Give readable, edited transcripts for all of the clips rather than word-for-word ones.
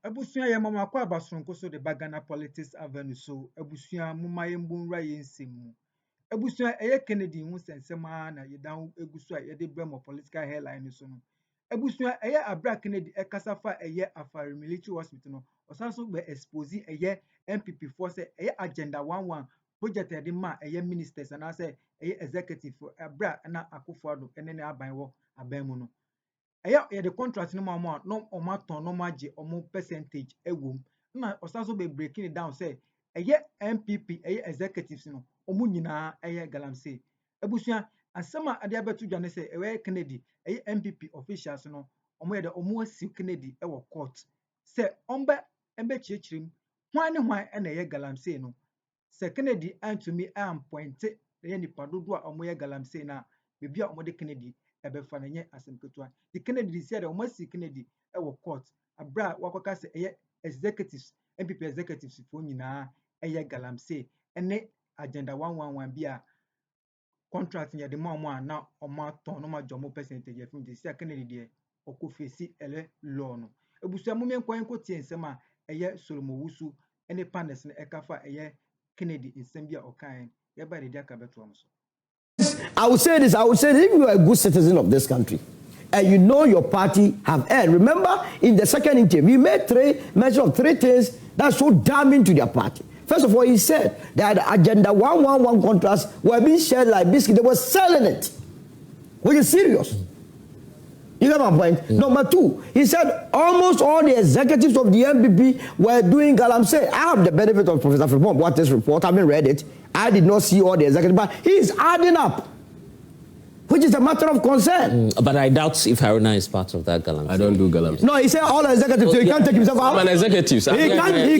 Ebusua ye mama kwa abasonko so de Bagana Politics Avenue so ebusua muma ye mbunra ye nsemu. Ebusua eye Kennedy hu sensema na ye dan egusu a ye de bremo political hairline so no. Ebusua eye Abra Kennedy ekasafa eye Afari Military Hospital no. Osanso be expose eye NPP force eye agenda 11 project e de ma eye ministers and say eye executive for Abra na Akufo-Addo ene ne aban wo aban mu no. Aya the contract no mama no omaton no maje omo percentage ewom na osaso be breaking it down say eye NPP eye executives no omo nyina eye Galamsey ebusua asema ade abetu dwane say eye Kennedy eye NPP officials no omo ye de omo asi Kennedy e wo court say omba embe chichirim hwan ne hwan e na eye Galamsey no say Kennedy antumi am pointe eye nipa dodo a omo ye Galamsey na bebia omo de Kennedy ebefa na nye asemketua the Kennedy said almost Kennedy e wo court abra wakoka se eye executives NPP executives fo nyina eye Galamsey ene agenda 111 bia contract nya de ma na omo ton no ma jomo percentage efim de sia Kennedy de okofesi ele law no ebusu amome nkwan tie nsema eye Owusu ene panels ne ekafa eye Kennedy nsem bia okan ye ba de aka beto am so. I would say this, if you are a good citizen of this country and you know your party have earned, remember in the second interview, we made mention of 3 things that's so damning to their party. First of all, he said that the Agenda 111 contracts were being shared like biscuit. They were selling it, which is serious. You get my point? Number 2, he said almost all the executives of the NPP were doing Galamsey. I have the benefit of Professor Fripon, what this report, I haven't read it. I did not see all the executives, but he is adding up, which is a matter of concern. But I doubt if Haruna is part of that Galamsey. I don't do Galamsey. No, he said all executives, so he can't take himself out. I'm an executive, sir. He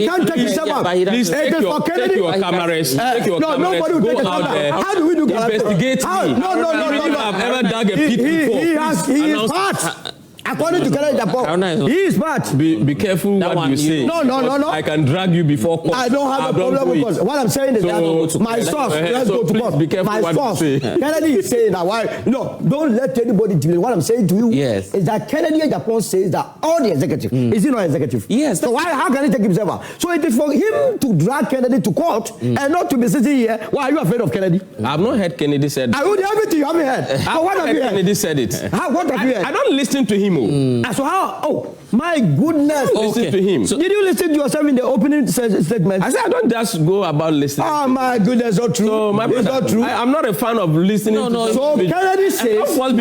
can't take himself out. Please take your cameras. No, nobody will take a camera. How do we do Galamsey? Investigate me. No. I've ever dug a pit before. He is part. According to Agyapong, he is part. Be careful what you say. No. I can drag you before court. I don't have a problem because what I'm saying is that my source, let's go to court. Be careful my what source, you say. Kennedy is saying that why? No, don't let anybody delay. What I'm saying to you is that Kennedy Agyapong says that all the executive, is he not executive? Yes. So how can he take himself out? So it is for him to drag Kennedy to court and not to be sitting here. Why are you afraid of Kennedy? I've not heard Kennedy said that. I would everything you haven't heard. What have you heard? Kennedy said it. What have you heard? I don't listen to him. So how? Oh, my goodness. Listen to him. So did you listen to yourself in the opening statement? I said I don't just go about listening. Oh, my goodness, not true. So, my brother, not true. I'm not a fan of listening to so Kennedy says, and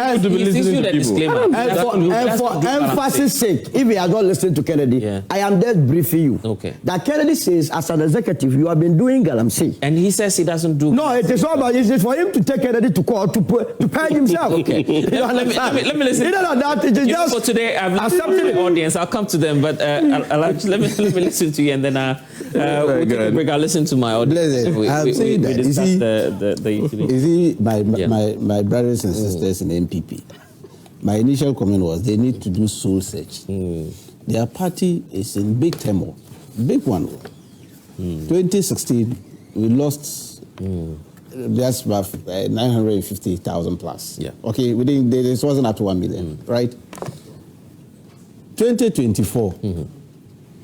for emphasis sake, if you are not listening to Kennedy, I am just briefing you. That Kennedy says, as an executive, you have been doing Galamsey. And he says he doesn't do. No, it is all about, it is for him to take Kennedy to court to pay himself. Let me listen. For today, I've listened to the audience. I'll come to them, but let me listen to you, and then I'll listen to my audience. I'm saying that. You see, my brothers and sisters in NPP, my initial comment was they need to do soul search. Their party is in big turmoil, big one. 2016, we lost just about 950,000 plus. Okay, this wasn't up to 1 million, right? 2024,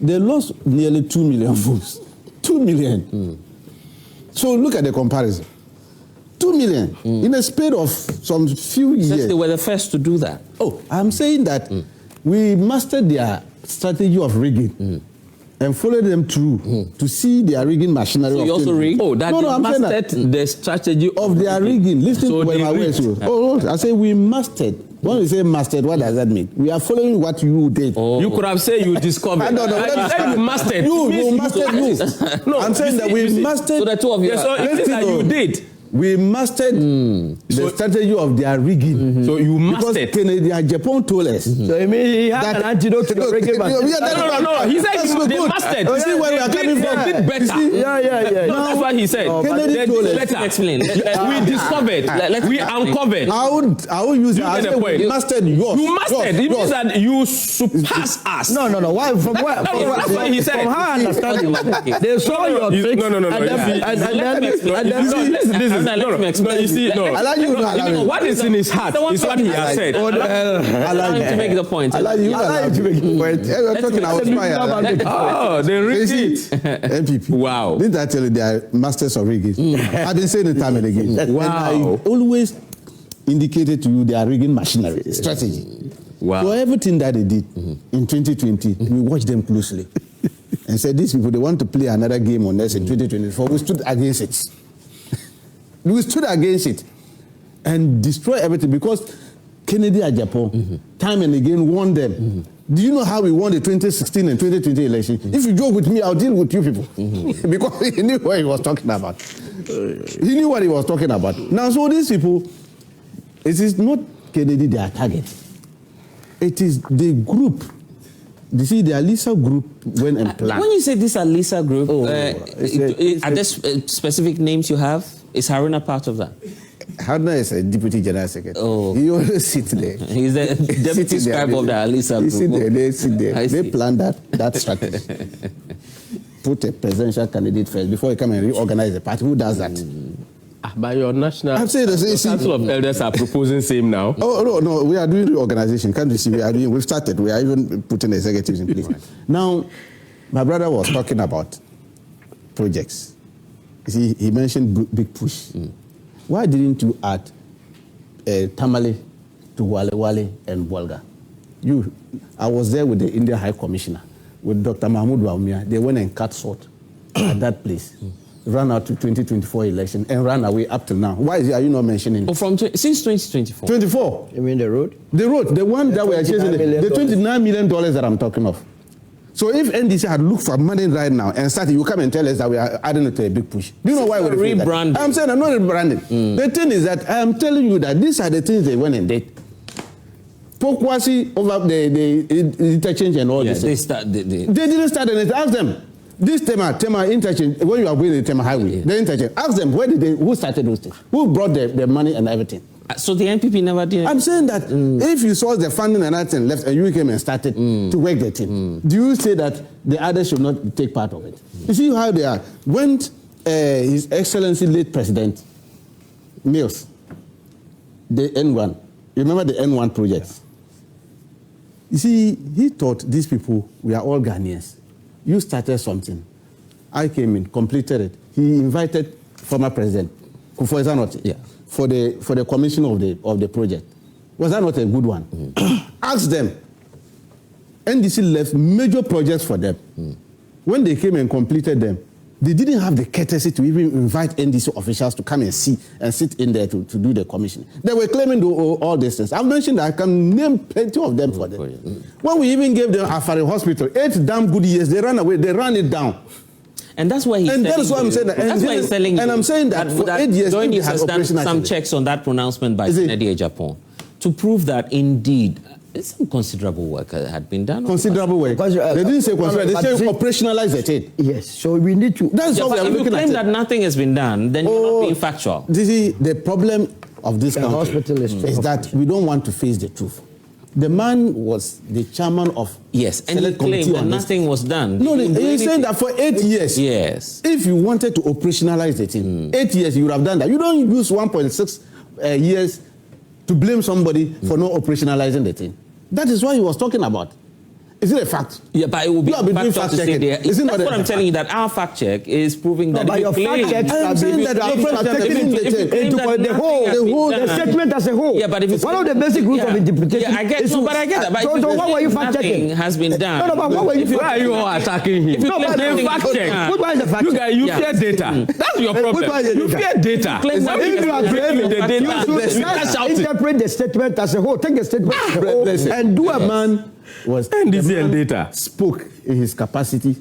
they lost nearly 2 million votes. 2 million. So look at the comparison. 2 million in a span of some few years. Since they were the first to do that. Oh, I'm saying that we mastered their strategy of rigging and followed them through to see their rigging machinery. So you also rigged? Oh, that I'm mastered the strategy of their rigging. Listen to my words. I say we mastered. When you say mastered, what does that mean? We are following what you did. You could have said you discovered. No. You mastered. You mastered you. No, I'm saying that we mastered. So the two of you. So it that you did. We mastered the strategy of their rigging. So you mastered. Because Kennedy Agyapong told us. So you mean he had an antidote to the rigging? No. He said they mastered. You see where we are coming from? They did better. Yeah. No, that's what he said. Kennedy told us. Better. Explain. We discovered. We uncovered. I would use we mastered yours. You mastered. It means that you surpass us. No. Why? From where? That's what he said. From how I understand it, they saw your tricks. No. And then Listen. You see, no. What is in his heart is what he has said. Allow him to make the point. Allow you to make the point. We're talking about fire. Oh, they rigged it. NPP. Wow. Didn't I tell you they are masters of rigging? I've been saying it time and again. Wow. And I always indicated to you they are rigging machinery, strategy. Wow. So everything that they did in 2020, we watched them closely and said, these people, they want to play another game on us in 2024. We stood against it. We stood against it and destroyed everything because Kennedy Agyapong, time and again, won them. Do you know how we won the 2016 and 2020 election? If you joke with me, I'll deal with you people. Because he knew what he was talking about. He knew what he was talking about. Now, so these people, it is not Kennedy their target. It is the group. You see, the Alisa group went and planned. When you say this Alisa group, are there specific names you have? Is Haruna part of that? Haruna is a deputy general secretary. Oh. He always sits there. He's the deputy scribe of the Alisa group. They sit there. They plan that strategy. Put a presidential candidate first before you come and reorganize the party. Who does that? By your national Council of Elders are proposing same now. Oh, no, we are doing reorganization. Can't you see? We've started. We are even putting executives in place. Right. Now, my brother was talking about projects. You see, he mentioned big push. Why didn't you add Tamale to Wale and Bolga? I was there with the Indian High Commissioner, with Dr. Mahmoud Waumia. They went and cut salt at that place. Ran out to 2024 election and ran away up till now. Why are you not mentioning it? Since 2024? 24. You mean the road? The road, the one that we are chasing, the $29 million that I'm talking of. So if NDC had looked for money right now and started, you come and tell us that we are adding it to a big push. Do you know why we're rebranding? I'm saying I'm not rebranding. The thing is that I'm telling you that these are the things they went and did. Pokwasi over the interchange and all this. They didn't start anything. Ask them. This Tema interchange, when you are going to the Tema Highway, the interchange, ask them, who started those things? Who brought the money and everything? So the NPP never did. I'm saying that if you saw the funding and everything left and you came and started to work the team, do you say that the others should not take part of it? You see how they are. When His Excellency late President Mills, the N1, you remember the N1 project? You see, he thought these people, we are all Ghanaians. You started something. I came in, completed it. He invited former President Kufuor for the commission of the project. Was that not a good one? Ask them. NDC left major projects for them. When they came and completed them, they didn't have the courtesy to even invite NDC officials to come and see and sit in there to do the commission. They were claiming all these things. I've mentioned that I can name plenty of them for them. When we even gave them Afari Hospital 8 damn good years, they ran away, they ran it down. And that's why he's and that's why I'm saying that. That's why he's telling you. And I'm saying that for 8 years, he has done some checks on that pronouncement by Kennedy Agyapong to prove that indeed some considerable work had been done. Considerable work. Because, they didn't say considerable. They say operationalize the thing. Yes. So we need to. That's what we are looking at. If you claim that nothing has been done, then you're not being factual. You see, the problem of this country is that we don't want to face the truth. The man was the chairman of and he claimed that nothing was done. No, he's saying that for 8 years. Yes. If you wanted to operationalize the thing, 8 years you would have done that. You don't use 1.6 years to blame somebody for not operationalizing the thing. That is what he was talking about. Is it a fact? Yeah, but it will be fact checking. That's what I'm telling you, that our fact check is proving that your fact check I'm saying that the whole statement as a whole. Yeah, but if it's one of the basic rules of interpretation. Yeah, I get but I get that. But so what were you fact checking? Nothing has been done. No, but what were you? Why are you all attacking him? No, but fact check. What was the fact check? You guys, you fear data. That's your problem. You fear data. If you are claiming the data, you should interpret the statement as a whole. Take the statement as a whole and do a man. NDC and data spoke in his capacity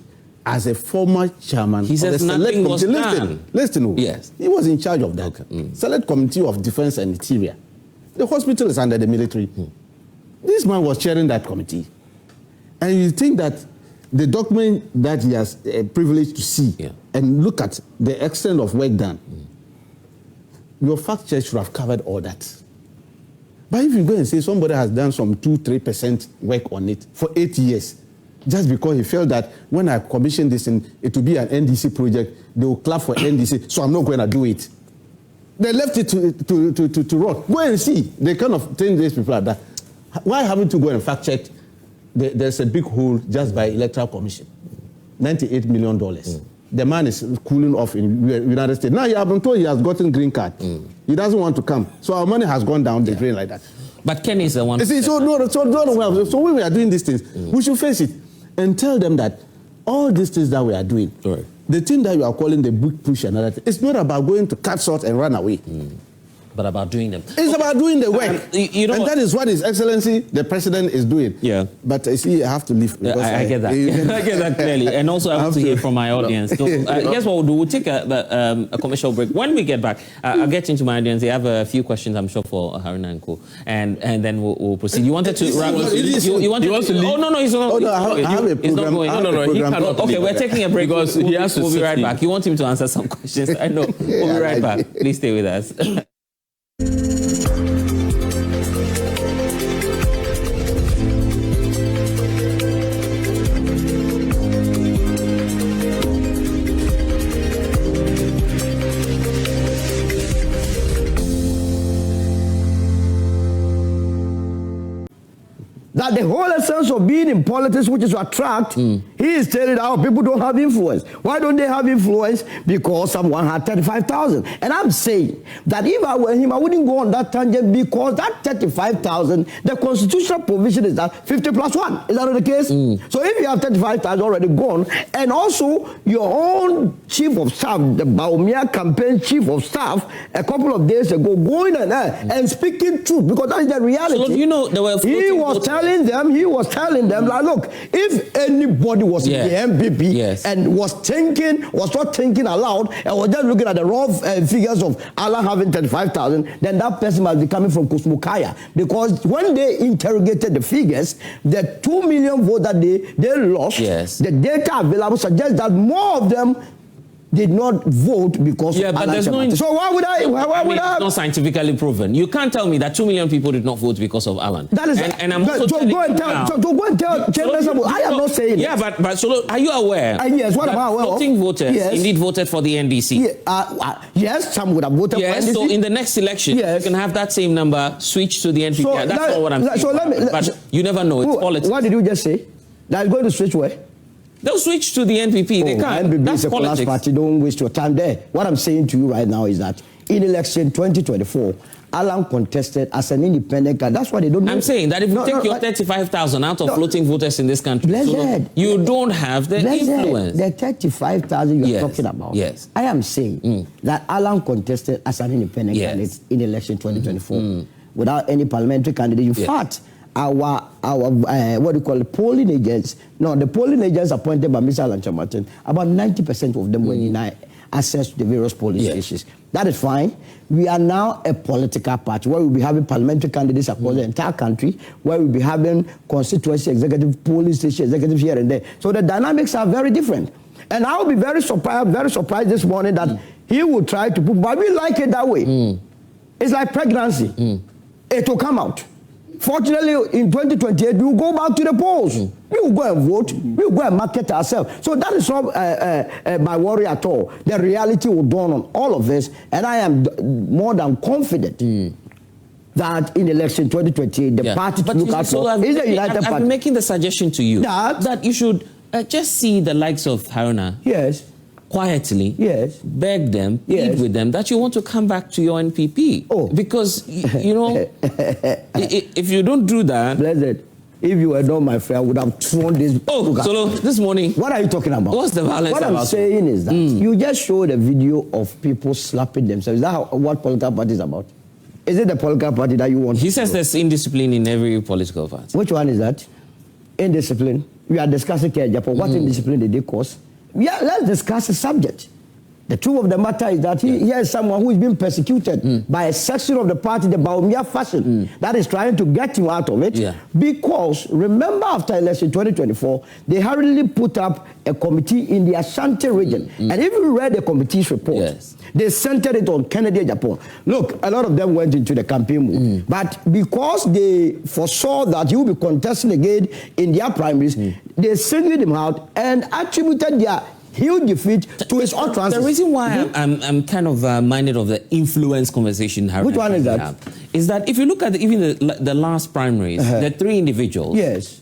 as a former chairman. He says nothing was done. Listen. Yes. He was in charge of that. Select Committee of Defense and Interior. The hospital is under the military. This man was chairing that committee. And you think that the document that he has a privilege to see and look at the extent of work done, your fact check should have covered all that. But if you go and say somebody has done some 2-3% work on it for 8 years, just because he felt that when I commissioned this, it will be an NDC project, they will clap for NDC, so I'm not going to do it. They left it to rot. Go and see. The kind of thing these people are that. Why haven't you go and fact check? There's a big hole just by Electoral Commission. $98 million. The man is cooling off in the United States. Now, you have been told he has gotten green card. He doesn't want to come. So our money has gone down the drain like that. But Kenny is the one. See, so when we are doing these things, we should face it and tell them that all these things that we are doing, the thing that you are calling the big push and other thing, it's not about going to cut short and run away. But about doing them. It's about doing the work. And that is what His Excellency, the President, is doing. Yeah. But see, I have to leave. I get that. I get that clearly. And also I want to hear from my audience. So here's what we'll do. We'll take a commercial break. When we get back, I'll get into my audience. They have a few questions, I'm sure, for Haruna and Co. And then we'll proceed. You wanted to... You want to leave? Oh, no, he's not. I have a program. No, he cannot. Okay, we're taking a break. Because he has to. We'll be right back. You want him to answer some questions. I know. We'll be right back. Please stay with us. That the whole essence of being in politics, which is to attract, he is telling how people don't have influence. Why don't they have influence? Because someone had 35,000. And I'm saying that if I were him, I wouldn't go on that tangent because that 35,000, the constitutional provision is that 50 plus 1. Is that not the case? So if you have 35,000 already gone, and also your own chief of staff, the Baumia campaign chief of staff, a couple of days ago, going in there and speaking truth, because that is the reality. So, you know, there were he was telling them, like, look, if anybody was in the NPP and was not thinking aloud, and was just looking at the raw figures of Allah having 35,000, then that person must be coming from Kusmukaya. Because when they interrogated the figures, the 2 million votes that they lost, the data available suggests that more of them did not vote because of but there's no... So why would I... It's not scientifically proven. You can't tell me that 2 million people did not vote because of Alan. That is... And I'm also telling you now... So go and tell... I am not saying it. Yeah, but so are you aware... yes, what am I aware of? Voting voters indeed voted for the NDC. Yes, some would have voted for NDC. So in the next election, you can have that same number switch to the NPP. So that's not what I'm saying. So but you never know. It's politics. What did you just say? That's going to switch where? They'll switch to the NPP. They can't. NPP That's is a politics. class party. Don't waste your time there. What I'm saying to you right now is that in election 2024, Alan contested as an independent candidate. That's why they don't know. I'm saying that if you take your 35,000 out of floating voters in this country, you don't have the influence. The 35,000 you're talking about. Yes. I am saying that Alan contested as an independent candidate in election 2024 without any parliamentary candidate. In fact, our what do you call it, polling agents, the polling agents appointed by Mr. Alan Chamartin, about 90% of them were denied access to the various polling stations. That is fine. We are now a political party where we'll be having parliamentary candidates across the entire country, where we'll be having constituency, executive, polling station, executives here and there. So the dynamics are very different. And I'll be very surprised this morning that he will try to put, but we like it that way. It's like pregnancy. It will come out. Fortunately, in 2028, we will go back to the polls. We will go and vote. We will go and market ourselves. So that is not my worry at all. The reality will dawn on all of us, and I am more than confident that in election 2028, the party to look out for is the United Party. I'm making the suggestion to you that you should just see the likes of Haruna. Quietly, beg them, plead with them that you want to come back to your NPP. Because, you know, if you don't do that... Blessed, if you were not my friend, I would have thrown this... Solo, this morning... What are you talking about? What's the violence about? What I'm saying is that you just showed a video of people slapping themselves. Is that what political party is about? Is it the political party that you want? He says there's indiscipline in every political party. Which one is that? Indiscipline. We are discussing Agyapong. What indiscipline did they cause? Let's discuss the subject. The truth of the matter is that here is someone who is being persecuted by a section of the party, the Baumia faction, that is trying to get him out of it. Because, remember, after election 2024, they hurriedly put up a committee in the Ashanti region. And if you read the committee's report, they centered it on Kennedy Agyapong. Look, a lot of them went into the campaign mode. But because they foresaw that he would be contesting again in their primaries, they singled him out and attributed their huge defeat to his utterances. The reason why I'm kind of minded of the influence conversation. Which one is that? Is that if you look at even the last primaries, the three individuals. Yes.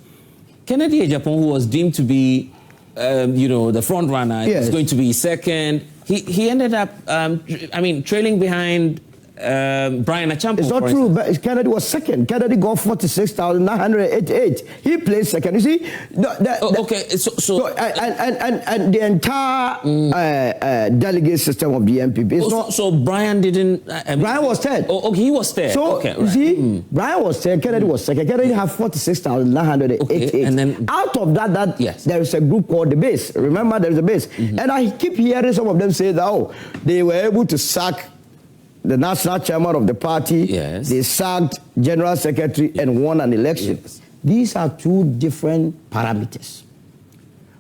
Kennedy Agyapong, who was deemed to be, the front runner, is going to be second. He ended up, trailing behind Brian Agyapong. It's not true. But Kennedy was second. Kennedy got 46,988. He placed second. You see, and the entire delegate system of the NPP. So Brian didn't. Brian was third. Oh, he was third. So you see, Brian was third. Kennedy was second. Kennedy had 46,988. Okay, and then out of that, there is a group called the base. Remember, there is a base, and I keep hearing some of them say that they were able to sack the national chairman of the party. Yes. They sacked general secretary and won an election. Yes. These are two different parameters.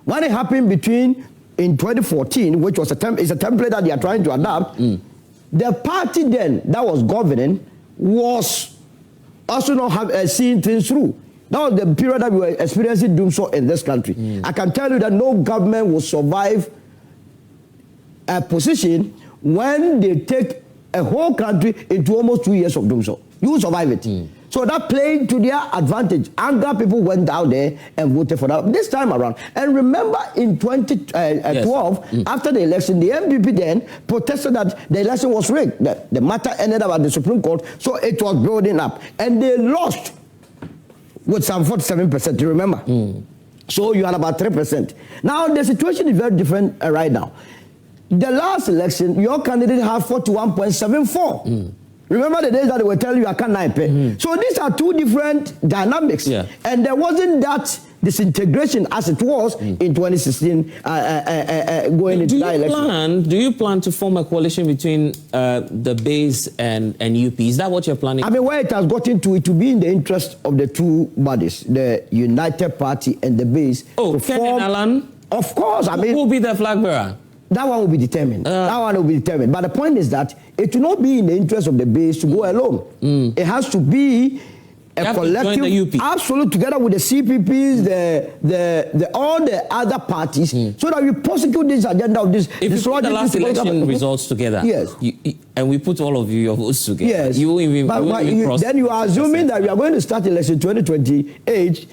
When it happened in 2014, which was is a template that they are trying to adapt, the party then that was governing was also not seeing things through. That was the period that we were experiencing doomsday in this country. I can tell you that no government will survive a position when they take a whole country into almost 2 years of doomsday. You will survive it. So that played to their advantage. Anger people went out there and voted for that this time around. And remember in 2012, after the election, the NPP then protested that the election was rigged. The matter ended up at the Supreme Court, so it was building up. And they lost with some 47%, you remember? So you had about 3%. Now the situation is very different right now. The last election, your candidate had 41.74. Remember the days that they were telling you I can't pay. So these are two different dynamics. And there wasn't that disintegration as it was in 2016 going into that election. Do you plan to form a coalition between the base and UP? Is that what you're planning? I mean, where it has gotten to, it will be in the interest of the two bodies, the United Party and the base. Oh, Ken and Alan? Of course. I mean, who will be the flag bearer? That one will be determined. That one will be determined. But the point is that it will not be in the interest of the base to go alone. It has to be a collective, absolute, together with the CPPs, all the other parties, so that we prosecute this agenda of this. If we put the last election results together, and we put all of your votes together, then you are assuming that we are going to start election 2028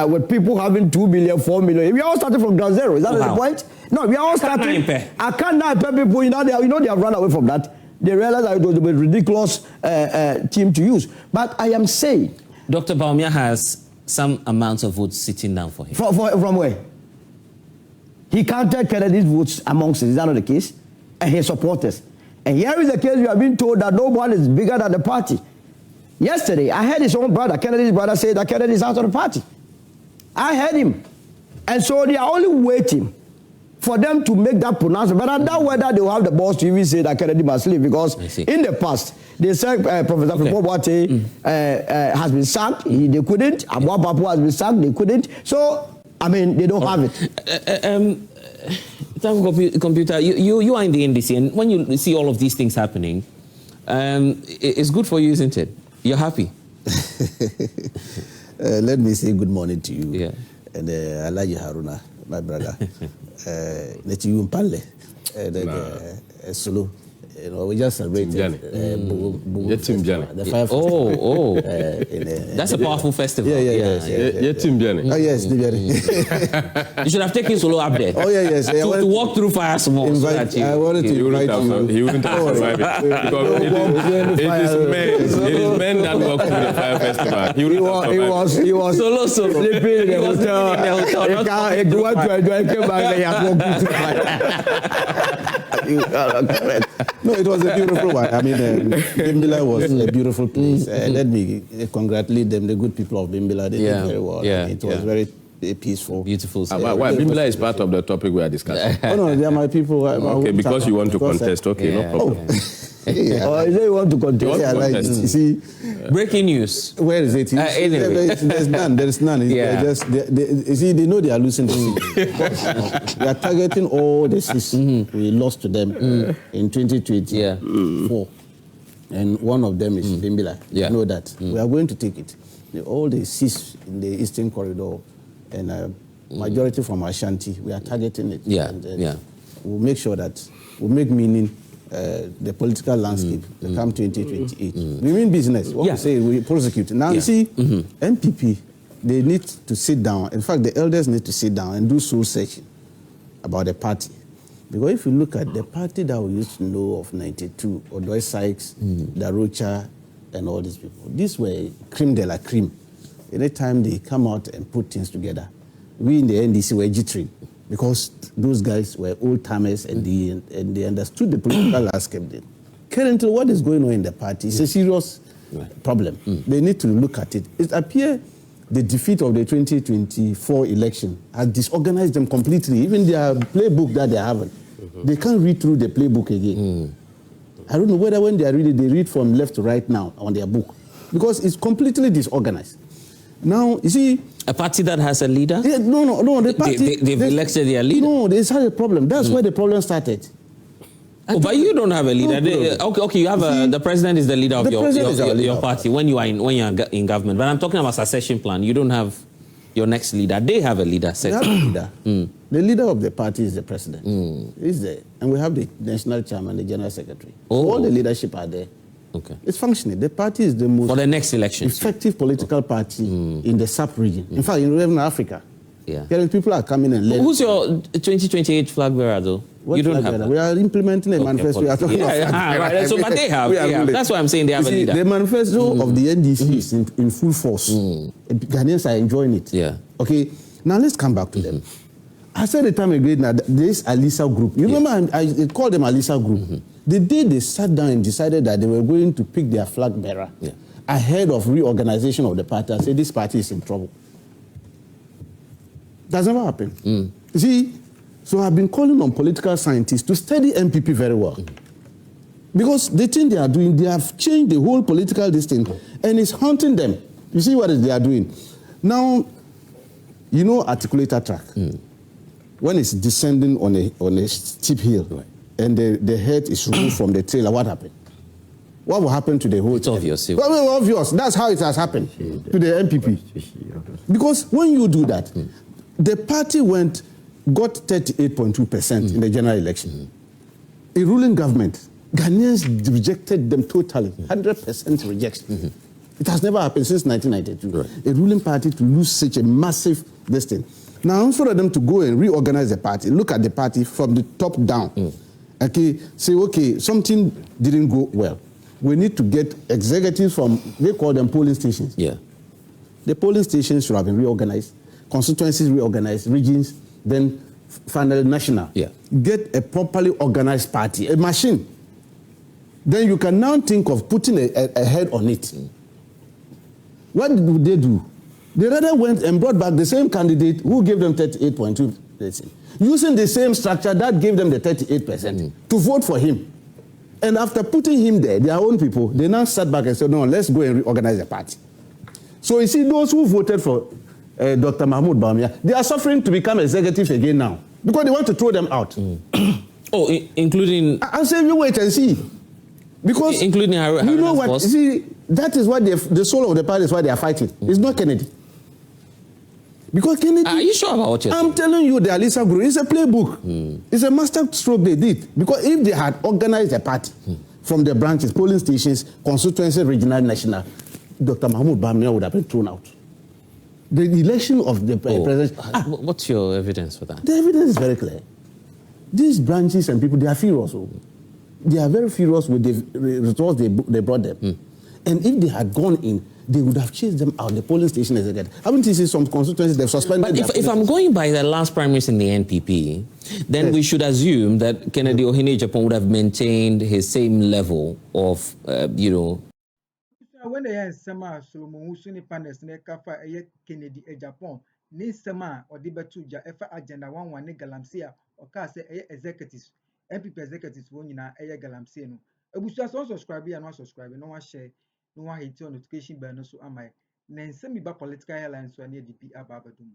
with people having 2 million, 4 million. We are all starting from ground zero. Is that the point? No, we are all starting. I can't pay people. You know they have run away from that. They realize that it was a ridiculous team to use. But I am saying, Dr. Bawumia has some amounts of votes sitting down for him. From where? He counted Kennedy's votes amongst us. Is that not the case? And his supporters. And here is the case we have been told that no one is bigger than the party. Yesterday, I heard his own brother, Kennedy's brother, say that Kennedy is out of the party. I heard him. And so they are only waiting for them to make that pronouncement. But I doubt whether they will have the balls to even say that Kennedy must leave, because in the past, they said Professor Fipobwate has been sacked. They couldn't. Abua Papu has been sacked. They couldn't. So, I mean, they don't have it. Computer, you are in the NDC, and when you see all of these things happening, it's good for you, isn't it? You're happy. Let me say good morning to you. Yeah. And Alaji Haruna, my brother. Neti Yumpale, Sulu. You know, we just celebrated the fire festival. That's a powerful festival. Yes. Oh, yes, you should have taken Solo up there. Oh, yes. To walk through fire smoke. I wanted to invite you. He wouldn't have survived it. Because it is men that walk through the fire festival. He was Solo. Sleeping in the hotel. He went to enjoy, came back, he had walked through fire. No, it was a beautiful one. I mean, Bimbila was a beautiful place. Let me congratulate them, the good people of Bimbila. They did very well. It was very peaceful. Beautiful. Why? Bimbila is part of the topic we are discussing. Oh, no, they are my people. Okay, because you want to contest. Okay, no problem. Or is it you want to contest? You see, breaking news. Where is it? Anyway. There's none. You see, they know they are losing the seat. They are targeting all the seats we lost to them in 2024. And one of them is Bimbila. You know that. We are going to take it. All the seats in the Eastern Corridor and majority from Ashanti, we are targeting it. we'll make sure that we'll make meaning the political landscape come 2028. We mean business. What we say, we prosecute. Now, you see, NPP, they need to sit down. In fact, the elders need to sit down and do soul searching about the party. Because if you look at the party that we used to know of 92, Odoy Sykes, Darocha, and all these people, these were cream de la cream. Anytime they come out and put things together, we in the NDC were jittering because those guys were old-timers and they understood the political landscape then. Currently, what is going on in the party is a serious problem. They need to look at it. It appears the defeat of the 2024 election has disorganized them completely. Even their playbook that they haven't, they can't read through the playbook again. I don't know whether when they are reading, they read from left to right now on their book because it's completely disorganized. Now, you see... A party that has a leader? Yeah, no. The party... They've elected their leader? No, they had a problem. That's where the problem started. But you don't have a leader. Okay, you have the president is the leader of your party when you are in government. But I'm talking about succession plan. You don't have your next leader. They have a leader. They have a leader. The leader of the party is the president. He's there. And we have the national chairman, the general secretary. So all the leadership are there. Okay. It's functioning. The party is the most for the next election effective political party in the SAP region. In fact, in Africa. Yeah. People are coming and learning. Who's your 2028 flag bearer, though? You don't have that. We are implementing a manifesto. We are talking right. So, but they have. That's why I'm saying they have a leader. The manifesto of the NDC is in full force. Ghanaians are enjoying it. Yeah. Okay. Now let's come back to them. I said the time again that this Alisa group. You remember I called them Alisa group. The day they sat down and decided that they were going to pick their flag bearer ahead of reorganization of the party, I said this party is in trouble. That's never happened. You see, so I've been calling on political scientists to study NPP very well. Because the thing they are doing, they have changed the whole political distance and it's haunting them. You see what they are doing. Now, you know articulator track. When it's descending on a steep hill and the head is removed from the trailer, what happened? What will happen to the whole It's obvious. Well, obvious. That's how it has happened to the NPP. Because when you do that, the party got 38.2% in the general election. A ruling government, Ghanaians rejected them totally, 100% rejection. It has never happened since 1992. A ruling party to lose such a massive distance. Now, for them to go and reorganize the party, look at the party from the top down. Okay, say, okay, something didn't go well. We need to get executives from, they call them polling stations. Yeah. The polling stations should have been reorganized, constituencies reorganized, regions, then finally national. Yeah. Get a properly organized party, a machine. Then you can now think of putting a head on it. What did they do? They rather went and brought back the same candidate who gave them 38.2%, using the same structure that gave them the 38% to vote for him. And after putting him there, their own people, they now sat back and said, no, let's go and reorganize the party. So you see, those who voted for Dr. Mahmoud Bawumia, they are suffering to become executives again now because they want to throw them out. Including... I say, you wait and see. Because including you know what? Boss? See, that is what the soul of the party is why they are fighting. It's not Kennedy. Because Kennedy... Are you sure about what you're saying? I'm telling you, the Alisa Group, it's a playbook. It's a master stroke they did. Because if they had organized a party from the branches, polling stations, constituency, regional, national, Dr. Mahmoud Bawumia would have been thrown out. The election of the president... What's your evidence for that? The evidence is very clear. These branches and people, they are furious. They are very furious with the results they brought them. And if they had gone in, they would have chased them out. The polling station is again. Haven't you seen some constituencies they've suspended? But if I'm going by the last primaries in the NPP, then we should assume that Kennedy Agyapong would have maintained his same level of, When they are Sama Solomon Owusu panels, ne kafa Kennedy Agyapong, ni Sama or Dibatuja, Efa agenda 1 Galamsey, or Kase executives, NPP executives, one in a Galamsey. Owusu also subscribe and not subscribe, no one share. No one hate your notification bell, no so am I. Then send me back political airlines so I need to be ababadum.